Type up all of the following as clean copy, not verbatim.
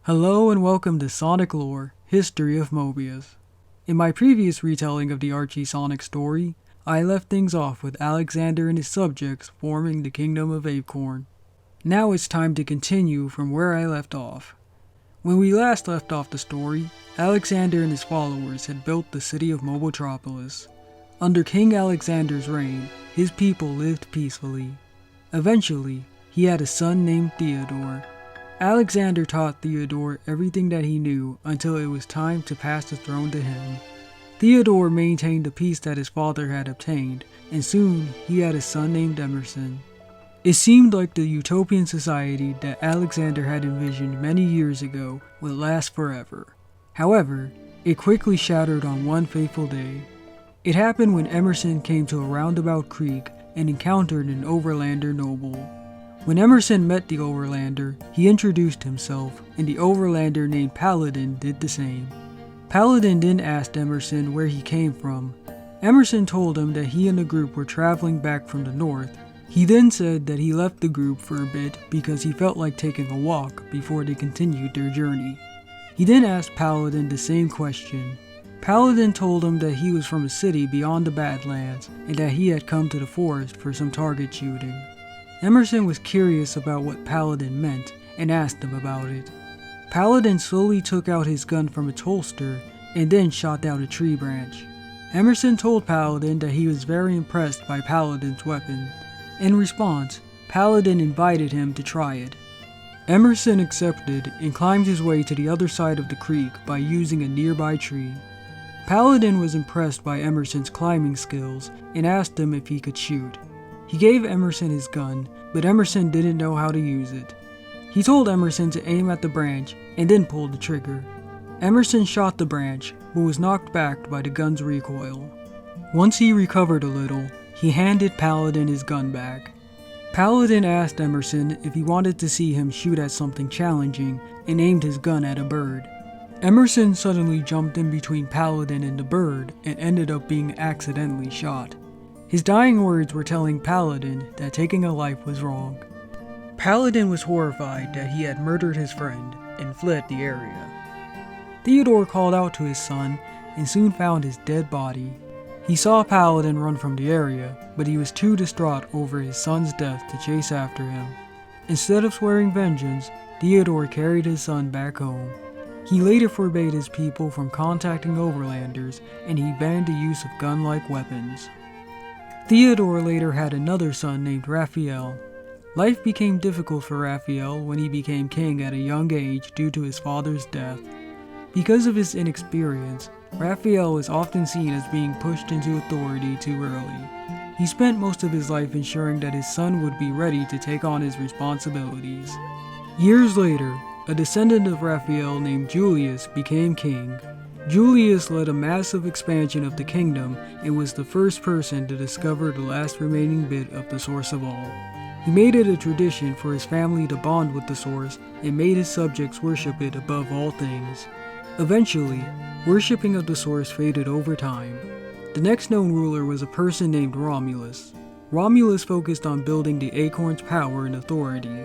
Hello and welcome to Sonic Lore, History of Mobius. In my previous retelling of the Archie Sonic story, I left things off with Alexander and his subjects forming the Kingdom of Acorn. Now it's time to continue from where I left off. When we last left off the story, Alexander and his followers had built the city of Mobotropolis. Under King Alexander's reign, his people lived peacefully. Eventually, he had a son named Theodore. Alexander taught Theodore everything that he knew until it was time to pass the throne to him. Theodore maintained the peace that his father had obtained, and soon he had a son named Emerson. It seemed like the utopian society that Alexander had envisioned many years ago would last forever. However, it quickly shattered on one fateful day. It happened when Emerson came to a roundabout creek and encountered an overlander noble. When Emerson met the overlander, he introduced himself, and the overlander named Paladin did the same. Paladin then asked Emerson where he came from. Emerson told him that he and the group were traveling back from the north. He then said that he left the group for a bit because he felt like taking a walk before they continued their journey. He then asked Paladin the same question. Paladin told him that he was from a city beyond the Badlands and that he had come to the forest for some target shooting. Emerson was curious about what Paladin meant and asked him about it. Paladin slowly took out his gun from its holster and then shot down a tree branch. Emerson told Paladin that he was very impressed by Paladin's weapon. In response, Paladin invited him to try it. Emerson accepted and climbed his way to the other side of the creek by using a nearby tree. Paladin was impressed by Emerson's climbing skills and asked him if he could shoot. He gave Emerson his gun, but Emerson didn't know how to use it. He told Emerson to aim at the branch and then pulled the trigger. Emerson shot the branch, but was knocked back by the gun's recoil. Once he recovered a little, he handed Paladin his gun back. Paladin asked Emerson if he wanted to see him shoot at something challenging and aimed his gun at a bird. Emerson suddenly jumped in between Paladin and the bird and ended up being accidentally shot. His dying words were telling Paladin that taking a life was wrong. Paladin was horrified that he had murdered his friend and fled the area. Theodore called out to his son and soon found his dead body. He saw Paladin run from the area, but he was too distraught over his son's death to chase after him. Instead of swearing vengeance, Theodore carried his son back home. He later forbade his people from contacting overlanders, and he banned the use of gun-like weapons. Theodore later had another son named Raphael. Life became difficult for Raphael when he became king at a young age due to his father's death. Because of his inexperience, Raphael was often seen as being pushed into authority too early. He spent most of his life ensuring that his son would be ready to take on his responsibilities. Years later, a descendant of Raphael named Julius became king. Julius led a massive expansion of the kingdom and was the first person to discover the last remaining bit of the source of all. He made it a tradition for his family to bond with the source and made his subjects worship it above all things. Eventually, worshipping of the source faded over time. The next known ruler was a person named Romulus. Romulus focused on building the Acorn's power and authority.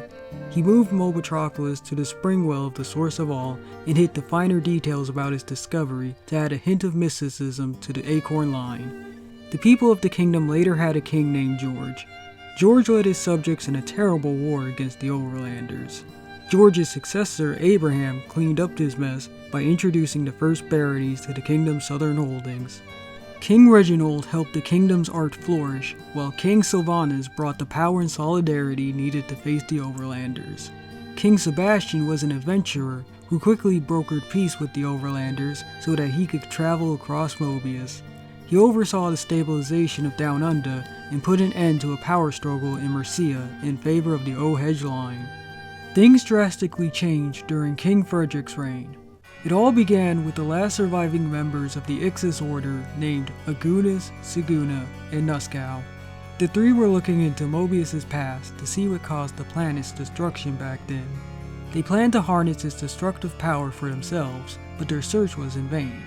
He moved Mobotropolis to the spring well of the source of all and hid the finer details about his discovery to add a hint of mysticism to the Acorn line. The people of the kingdom later had a king named George. George led his subjects in a terrible war against the Overlanders. George's successor, Abraham, cleaned up his mess by introducing the first baronies to the kingdom's southern holdings. King Reginald helped the kingdom's art flourish, while King Sylvanus brought the power and solidarity needed to face the Overlanders. King Sebastian was an adventurer who quickly brokered peace with the Overlanders so that he could travel across Mobius. He oversaw the stabilization of Down Under and put an end to a power struggle in Mercia in favor of the O-Hedge line. Things drastically changed during King Frederick's reign. It all began with the last surviving members of the Ixis Order named Agunus, Siguna, and Nuskow. The three were looking into Mobius's past to see what caused the planet's destruction back then. They planned to harness its destructive power for themselves, but their search was in vain.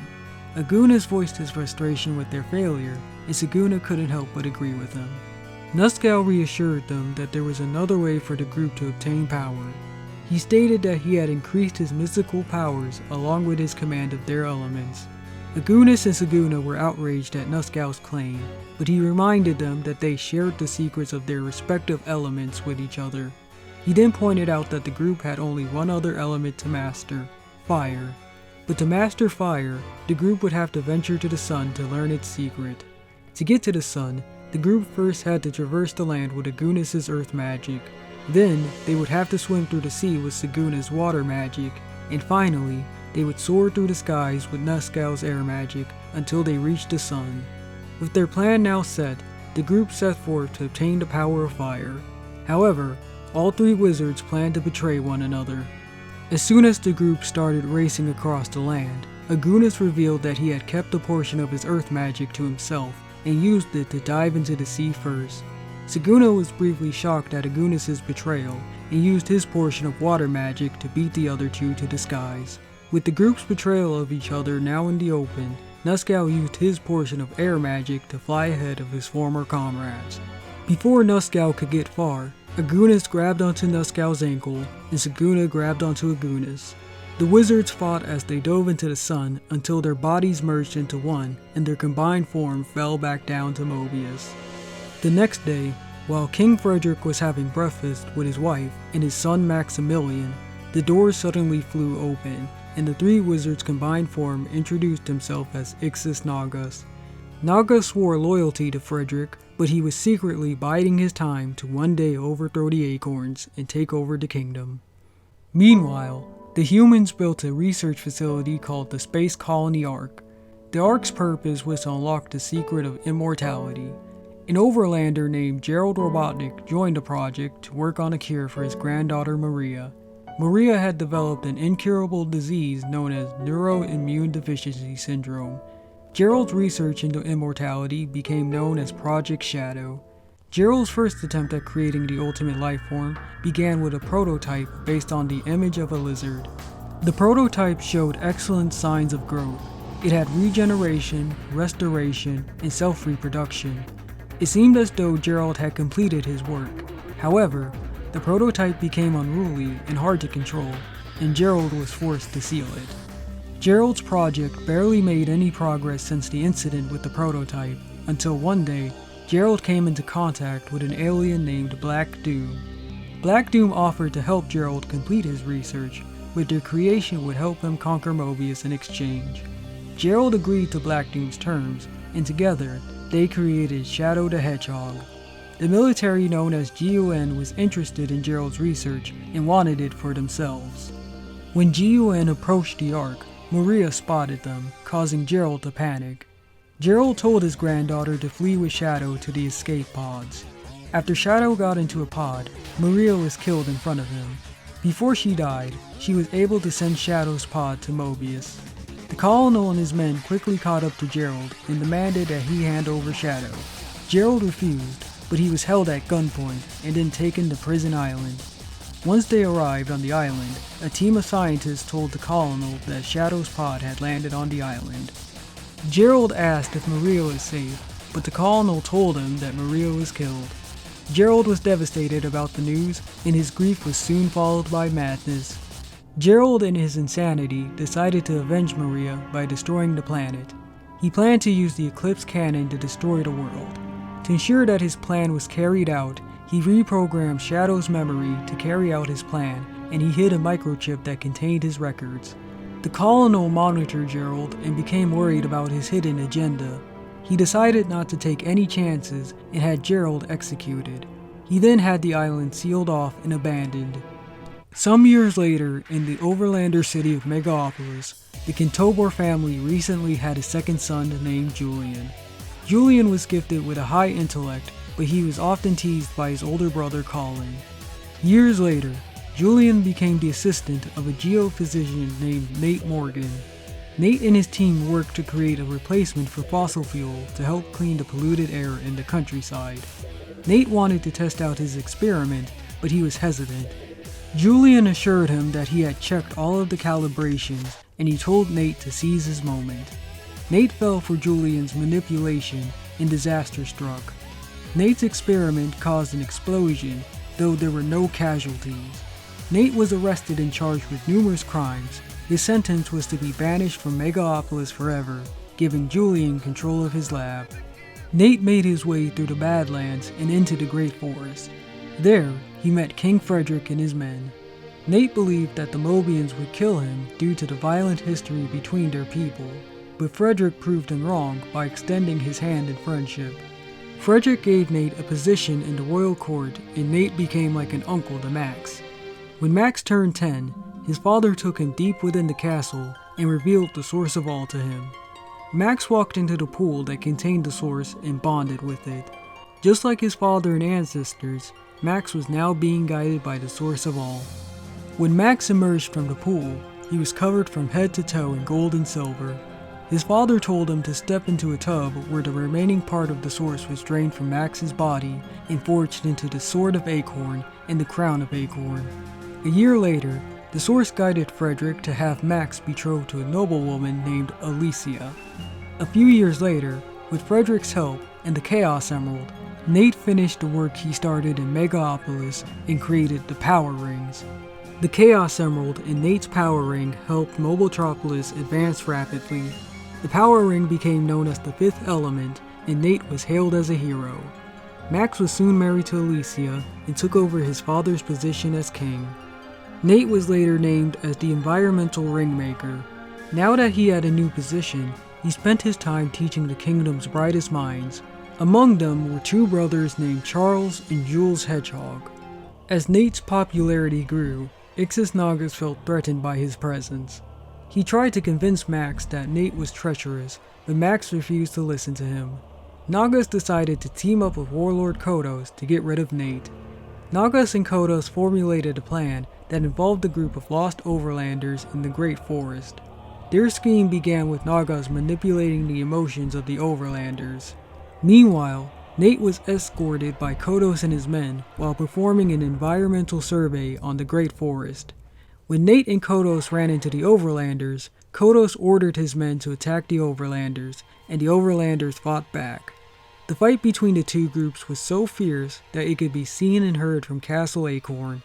Agunus voiced his frustration with their failure, and Siguna couldn't help but agree with him. Nuskow reassured them that there was another way for the group to obtain power. He stated that he had increased his mystical powers along with his command of their elements. Agunis and Saguna were outraged at Nuscal's claim, but he reminded them that they shared the secrets of their respective elements with each other. He then pointed out that the group had only one other element to master, fire. But to master fire, the group would have to venture to the sun to learn its secret. To get to the sun, the group first had to traverse the land with Agunis' earth magic. Then, they would have to swim through the sea with Saguna's water magic, and finally, they would soar through the skies with Nuscal's air magic until they reached the sun. With their plan now set, the group set forth to obtain the power of fire. However, all three wizards planned to betray one another. As soon as the group started racing across the land, Agunis revealed that he had kept a portion of his earth magic to himself and used it to dive into the sea first. Saguna was briefly shocked at Agunis' betrayal and used his portion of water magic to beat the other two to the skies. With the group's betrayal of each other now in the open, Nuscal used his portion of air magic to fly ahead of his former comrades. Before Nuscal could get far, Agunis grabbed onto Nuscal's ankle and Saguna grabbed onto Agunis. The wizards fought as they dove into the sun until their bodies merged into one and their combined form fell back down to Mobius. The next day, while King Frederick was having breakfast with his wife and his son Maximilian, the doors suddenly flew open and the three wizards' combined form introduced himself as Ixis Nagas. Naga swore loyalty to Frederick, but he was secretly biding his time to one day overthrow the Acorns and take over the kingdom. Meanwhile, the humans built a research facility called the Space Colony Ark. The Ark's purpose was to unlock the secret of immortality. An overlander named Gerald Robotnik joined the project to work on a cure for his granddaughter Maria. Maria had developed an incurable disease known as neuroimmune deficiency syndrome. Gerald's research into immortality became known as Project Shadow. Gerald's first attempt at creating the ultimate life form began with a prototype based on the image of a lizard. The prototype showed excellent signs of growth. It had regeneration, restoration, and self-reproduction. It seemed as though Gerald had completed his work. However, the prototype became unruly and hard to control, and Gerald was forced to seal it. Gerald's project barely made any progress since the incident with the prototype, until one day, Gerald came into contact with an alien named Black Doom. Black Doom offered to help Gerald complete his research, but their creation would help him conquer Mobius in exchange. Gerald agreed to Black Doom's terms, and together, they created Shadow the Hedgehog. The military known as GUN was interested in Gerald's research and wanted it for themselves. When GUN approached the Ark, Maria spotted them, causing Gerald to panic. Gerald told his granddaughter to flee with Shadow to the escape pods. After Shadow got into a pod, Maria was killed in front of him. Before she died, she was able to send Shadow's pod to Mobius. The colonel and his men quickly caught up to Gerald and demanded that he hand over Shadow. Gerald refused, but he was held at gunpoint and then taken to Prison Island. Once they arrived on the island, a team of scientists told the colonel that Shadow's pod had landed on the island. Gerald asked if Maria was safe, but the colonel told him that Maria was killed. Gerald was devastated about the news, and his grief was soon followed by madness. Gerald, in his insanity, decided to avenge Maria by destroying the planet. He planned to use the Eclipse cannon to destroy the world. To ensure that his plan was carried out, he reprogrammed Shadow's memory to carry out his plan, and he hid a microchip that contained his records. The colonel monitored Gerald and became worried about his hidden agenda. He decided not to take any chances and had Gerald executed. He then had the island sealed off and abandoned. Some years later, in the overlander city of Megapolis, the Kintobor family recently had a second son named Julian. Julian was gifted with a high intellect, but he was often teased by his older brother Colin. Years later, Julian became the assistant of a geophysician named Nate Morgan. Nate and his team worked to create a replacement for fossil fuel to help clean the polluted air in the countryside. Nate wanted to test out his experiment, but he was hesitant. Julian assured him that he had checked all of the calibrations, and he told Nate to seize his moment. Nate fell for Julian's manipulation, and disaster struck. Nate's experiment caused an explosion, though there were no casualties. Nate was arrested and charged with numerous crimes. His sentence was to be banished from Megalopolis forever, giving Julian control of his lab. Nate made his way through the Badlands and into the Great Forest. There, he met King Frederick and his men. Nate believed that the Mobians would kill him due to the violent history between their people, but Frederick proved him wrong by extending his hand in friendship. Frederick gave Nate a position in the royal court, and Nate became like an uncle to Max. When Max turned 10, his father took him deep within the castle and revealed the source of all to him. Max walked into the pool that contained the source and bonded with it. Just like his father and ancestors, Max was now being guided by the source of all. When Max emerged from the pool, he was covered from head to toe in gold and silver. His father told him to step into a tub where the remaining part of the source was drained from Max's body and forged into the Sword of Acorn and the Crown of Acorn. A year later, the source guided Frederick to have Max betrothed to a noblewoman named Alicia. A few years later, with Frederick's help and the Chaos Emerald, Nate finished the work he started in Megalopolis and created the Power Rings. The Chaos Emerald and Nate's Power Ring helped Mobitropolis advance rapidly. The Power Ring became known as the Fifth Element, and Nate was hailed as a hero. Max was soon married to Alicia and took over his father's position as king. Nate was later named as the Environmental Ringmaker. Now that he had a new position, he spent his time teaching the kingdom's brightest minds. Among them were two brothers named Charles and Jules Hedgehog. As Nate's popularity grew, Ixis Nagas felt threatened by his presence. He tried to convince Max that Nate was treacherous, but Max refused to listen to him. Nagas decided to team up with Warlord Kodos to get rid of Nate. Nagas and Kodos formulated a plan that involved a group of lost overlanders in the Great Forest. Their scheme began with Nagas manipulating the emotions of the overlanders. Meanwhile, Nate was escorted by Kodos and his men while performing an environmental survey on the Great Forest. When Nate and Kodos ran into the Overlanders, Kodos ordered his men to attack the Overlanders, and the Overlanders fought back. The fight between the two groups was so fierce that it could be seen and heard from Castle Acorn.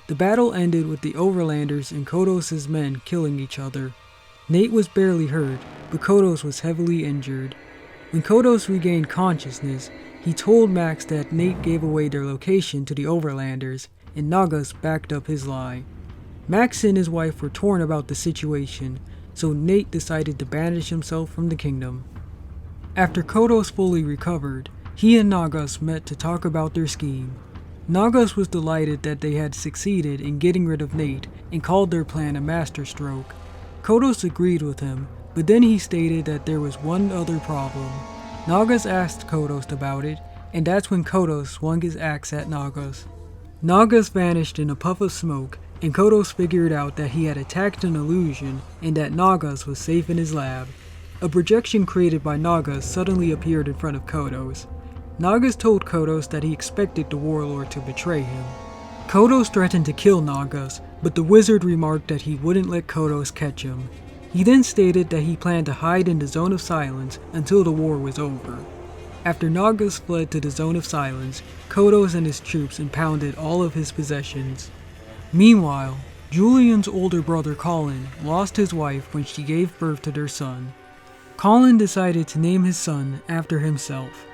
The battle ended with the Overlanders and Kodos' men killing each other. Nate was barely hurt, but Kodos was heavily injured. When Kodos regained consciousness, he told Max that Nate gave away their location to the Overlanders, and Nagas backed up his lie. Max and his wife were torn about the situation, so Nate decided to banish himself from the kingdom. After Kodos fully recovered, he and Nagas met to talk about their scheme. Nagas was delighted that they had succeeded in getting rid of Nate and called their plan a masterstroke. Kodos agreed with him, but then he stated that there was one other problem. Nagas asked Kodos about it, and that's when Kodos swung his axe at Nagas. Nagas vanished in a puff of smoke, and Kodos figured out that he had attacked an illusion and that Nagas was safe in his lab. A projection created by Nagas suddenly appeared in front of Kodos. Nagas told Kodos that he expected the warlord to betray him. Kodos threatened to kill Nagas, but the wizard remarked that he wouldn't let Kodos catch him. He then stated that he planned to hide in the Zone of Silence until the war was over. After Nagas fled to the Zone of Silence, Kodos and his troops impounded all of his possessions. Meanwhile, Julian's older brother Colin lost his wife when she gave birth to their son. Colin decided to name his son after himself.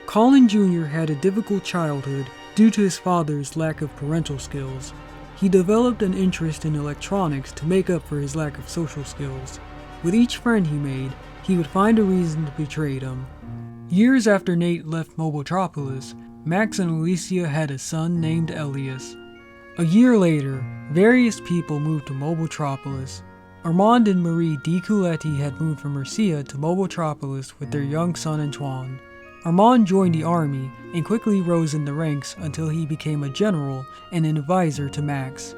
Colin Jr. had a difficult childhood due to his father's lack of parental skills. He developed an interest in electronics to make up for his lack of social skills. With each friend he made, he would find a reason to betray them. Years after Nate left Mobitropolis, Max and Alicia had a son named Elias. A year later, various people moved to Mobitropolis. Armand and Marie Di Couletti had moved from Mercia to Mobitropolis with their young son Antoine. Armand joined the army and quickly rose in the ranks until he became a general and an advisor to Max.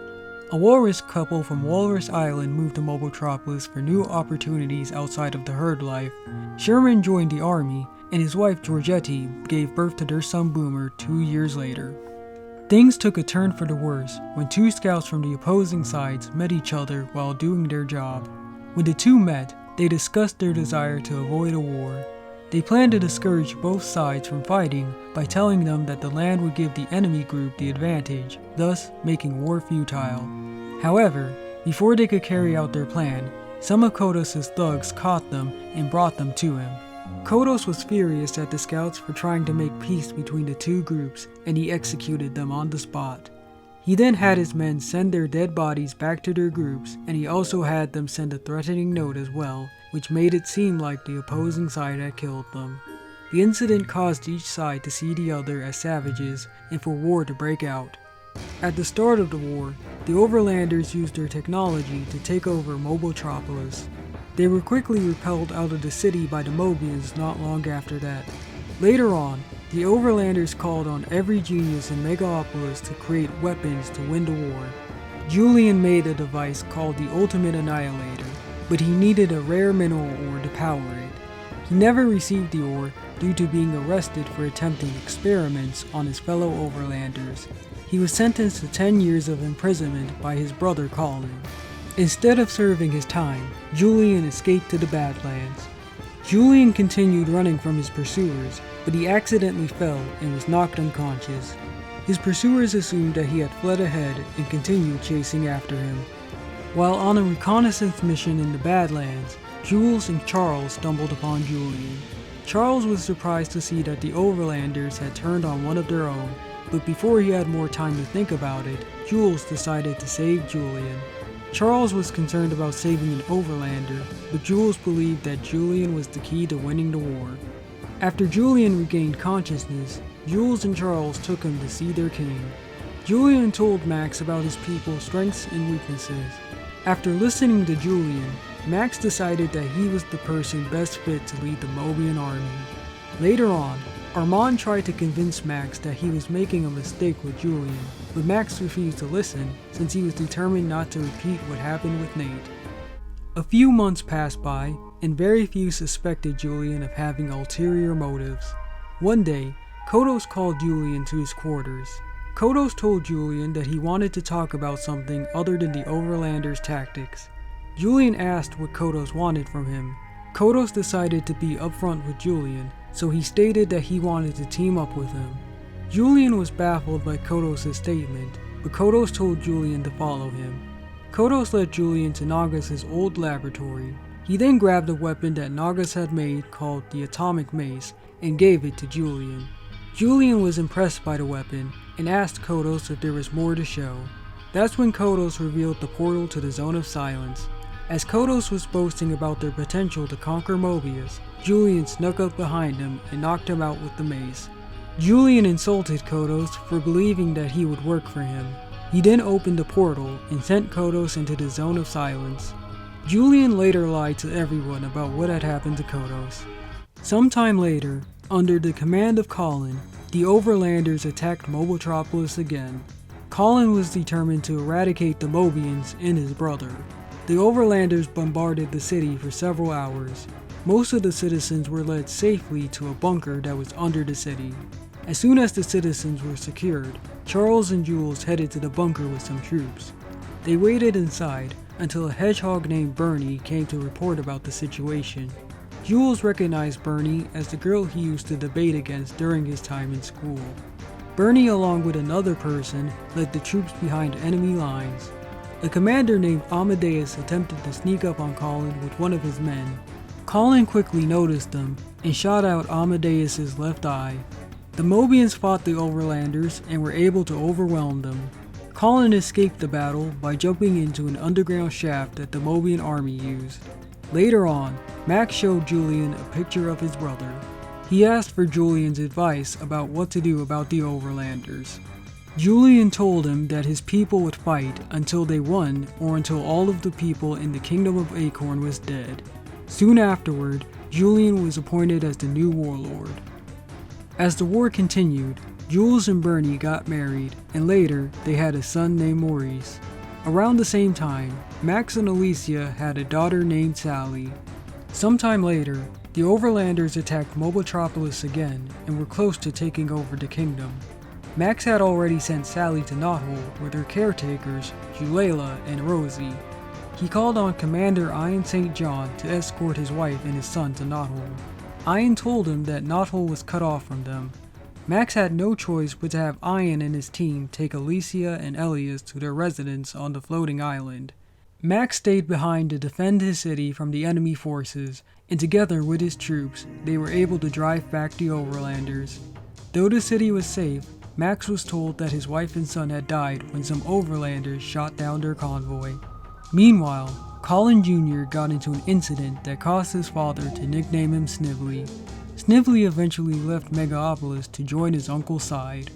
A walrus couple from Walrus Island moved to Mobitropolis for new opportunities outside of the herd life. Sherman joined the army, and his wife Georgette gave birth to their son Boomer 2 years later. Things took a turn for the worse when two scouts from the opposing sides met each other while doing their job. When the two met, they discussed their desire to avoid a war. They planned to discourage both sides from fighting by telling them that the land would give the enemy group the advantage, thus making war futile. However, before they could carry out their plan, some of Kodos' thugs caught them and brought them to him. Kodos was furious at the scouts for trying to make peace between the two groups, and he executed them on the spot. He then had his men send their dead bodies back to their groups, and he also had them send a threatening note as well, which made it seem like the opposing side had killed them. The incident caused each side to see the other as savages and for war to break out. At the start of the war, the Overlanders used their technology to take over Mobitropolis. They were quickly repelled out of the city by the Mobians not long after that. Later on, the Overlanders called on every genius in Megalopolis to create weapons to win the war. Julian made a device called the Ultimate Annihilator, but he needed a rare mineral ore to power it. He never received the ore due to being arrested for attempting experiments on his fellow Overlanders. He was sentenced to 10 years of imprisonment by his brother Colin. Instead of serving his time, Julian escaped to the Badlands. Julian continued running from his pursuers, but he accidentally fell and was knocked unconscious. His pursuers assumed that he had fled ahead and continued chasing after him. While on a reconnaissance mission in the Badlands, Jules and Charles stumbled upon Julian. Charles was surprised to see that the Overlanders had turned on one of their own, but before he had more time to think about it, Jules decided to save Julian. Charles was concerned about saving an Overlander, but Jules believed that Julian was the key to winning the war. After Julian regained consciousness, Jules and Charles took him to see their king. Julian told Max about his people's strengths and weaknesses. After listening to Julian, Max decided that he was the person best fit to lead the Mobian army. Later on, Armand tried to convince Max that he was making a mistake with Julian, but Max refused to listen since he was determined not to repeat what happened with Nate. A few months passed by, and very few suspected Julian of having ulterior motives. One day, Kodos called Julian to his quarters. Kodos told Julian that he wanted to talk about something other than the Overlanders' tactics. Julian asked what Kodos wanted from him. Kodos decided to be upfront with Julian, so he stated that he wanted to team up with him. Julian was baffled by Kodos' statement, but Kodos told Julian to follow him. Kodos led Julian to Nagas' old laboratory. He then grabbed a weapon that Nagas had made called the Atomic Mace and gave it to Julian. Julian was impressed by the weapon and asked Kodos if there was more to show. That's when Kodos revealed the portal to the Zone of Silence. As Kodos was boasting about their potential to conquer Mobius, Julian snuck up behind him and knocked him out with the mace. Julian insulted Kodos for believing that he would work for him. He then opened the portal and sent Kodos into the Zone of Silence. Julian later lied to everyone about what had happened to Kodos. Sometime later, under the command of Colin, the Overlanders attacked Mobitropolis again. Colin was determined to eradicate the Mobians and his brother. The Overlanders bombarded the city for several hours. Most of the citizens were led safely to a bunker that was under the city. As soon as the citizens were secured, Charles and Jules headed to the bunker with some troops. They waited inside until a hedgehog named Bernie came to report about the situation. Jules recognized Bernie as the girl he used to debate against during his time in school. Bernie, along with another person, led the troops behind enemy lines. A commander named Amadeus attempted to sneak up on Colin with one of his men. Colin quickly noticed them and shot out Amadeus' left eye. The Mobians fought the Overlanders and were able to overwhelm them. Colin escaped the battle by jumping into an underground shaft that the Mobian army used. Later on, Max showed Julian a picture of his brother. He asked for Julian's advice about what to do about the Overlanders. Julian told him that his people would fight until they won or until all of the people in the kingdom of Acorn was dead. Soon afterward, Julian was appointed as the new warlord. As the war continued, Jules and Bernie got married, and later they had a son named Maurice. Around the same time, Max and Alicia had a daughter named Sally. Sometime later, the Overlanders attacked Mobitropolis again and were close to taking over the kingdom. Max had already sent Sally to Knothole with her caretakers, Julela and Rosie. He called on Commander Ian St. John to escort his wife and his son to Knothole. Ian told him that Knothole was cut off from them. Max had no choice but to have Ian and his team take Alicia and Elias to their residence on the floating island. Max stayed behind to defend his city from the enemy forces, and together with his troops, they were able to drive back the Overlanders. Though the city was safe, Max was told that his wife and son had died when some Overlanders shot down their convoy. Meanwhile, Colin Jr. got into an incident that caused his father to nickname him Snively. Snively eventually left Megapolis to join his uncle's side.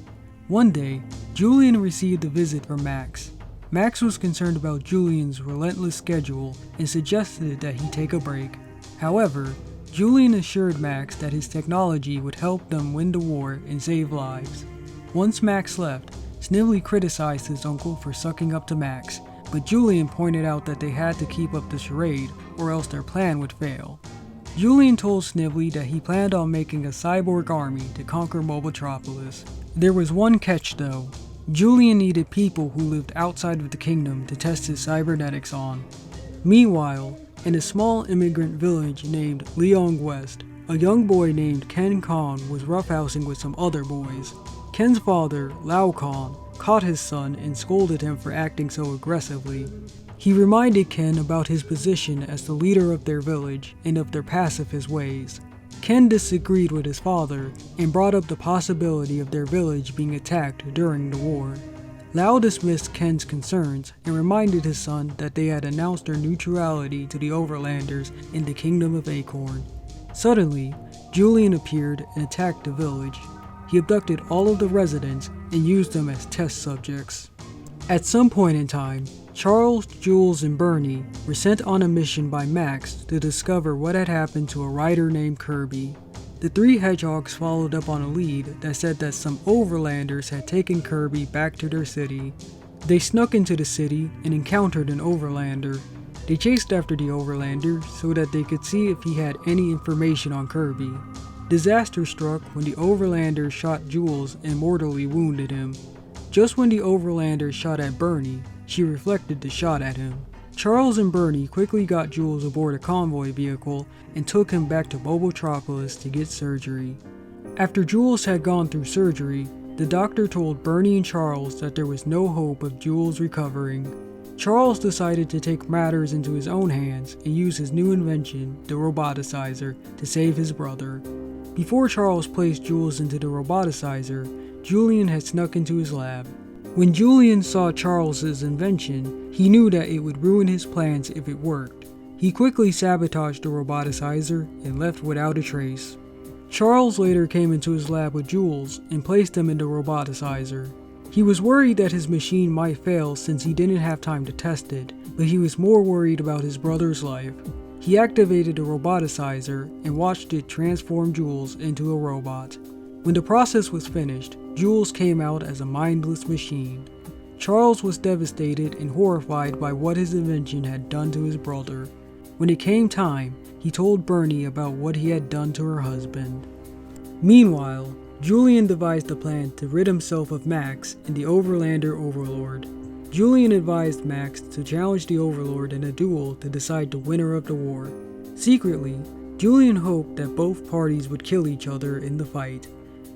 One day, Julian received a visit from Max. Max was concerned about Julian's relentless schedule and suggested that he take a break. However, Julian assured Max that his technology would help them win the war and save lives. Once Max left, Snively criticized his uncle for sucking up to Max, but Julian pointed out that they had to keep up the charade or else their plan would fail. Julian told Snively that he planned on making a cyborg army to conquer Mobitropolis. There was one catch though. Julian needed people who lived outside of the kingdom to test his cybernetics on. Meanwhile, in a small immigrant village named Leong West, a young boy named Ken Kong was roughhousing with some other boys. Ken's father, Lao Kong, caught his son and scolded him for acting so aggressively. He reminded Ken about his position as the leader of their village and of their pacifist ways. Ken disagreed with his father and brought up the possibility of their village being attacked during the war. Lao dismissed Ken's concerns and reminded his son that they had announced their neutrality to the Overlanders in the Kingdom of Acorn. Suddenly, Julian appeared and attacked the village. He abducted all of the residents and used them as test subjects. At some point in time, Charles, Jules, and Bernie were sent on a mission by Max to discover what had happened to a rider named Kirby. The three hedgehogs followed up on a lead that said that some Overlanders had taken Kirby back to their city. They snuck into the city and encountered an Overlander. They chased after the Overlander so that they could see if he had any information on Kirby. Disaster struck when the Overlander shot Jules and mortally wounded him. Just when the Overlander shot at Bernie, she reflected the shot at him. Charles and Bernie quickly got Jules aboard a convoy vehicle and took him back to Mobitropolis to get surgery. After Jules had gone through surgery, the doctor told Bernie and Charles that there was no hope of Jules recovering. Charles decided to take matters into his own hands and use his new invention, the roboticizer, to save his brother. Before Charles placed Jules into the roboticizer, Julian had snuck into his lab. When Julian saw Charles's invention, he knew that it would ruin his plans if it worked. He quickly sabotaged the roboticizer and left without a trace. Charles later came into his lab with Jules and placed them in the roboticizer. He was worried that his machine might fail since he didn't have time to test it, but he was more worried about his brother's life. He activated the roboticizer and watched it transform Jules into a robot. When the process was finished, Jules came out as a mindless machine. Charles was devastated and horrified by what his invention had done to his brother. When it came time, he told Bernie about what he had done to her husband. Meanwhile, Julian devised a plan to rid himself of Max and the Overlander Overlord. Julian advised Max to challenge the Overlord in a duel to decide the winner of the war. Secretly, Julian hoped that both parties would kill each other in the fight.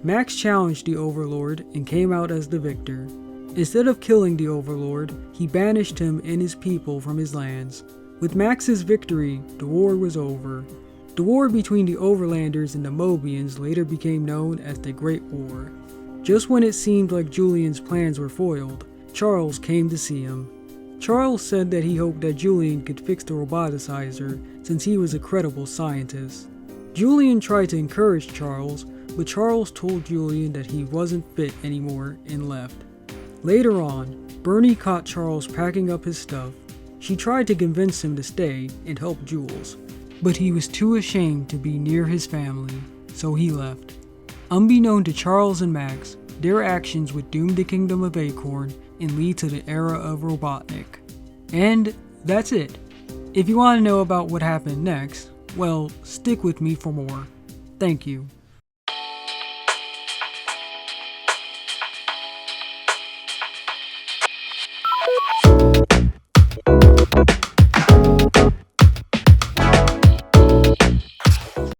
Max challenged the Overlord and came out as the victor. Instead of killing the Overlord, he banished him and his people from his lands. With Max's victory, the war was over. The war between the Overlanders and the Mobians later became known as the Great War. Just when it seemed like Julian's plans were foiled, Charles came to see him. Charles said that he hoped that Julian could fix the roboticizer since he was a credible scientist. Julian tried to encourage Charles, but Charles told Julian that he wasn't fit anymore and left. Later on, Bernie caught Charles packing up his stuff. She tried to convince him to stay and help Jules, but he was too ashamed to be near his family, so he left. Unbeknown to Charles and Max, their actions would doom the Kingdom of Acorn and lead to the era of Robotnik. And that's it. If you want to know about what happened next, well, stick with me for more. Thank you.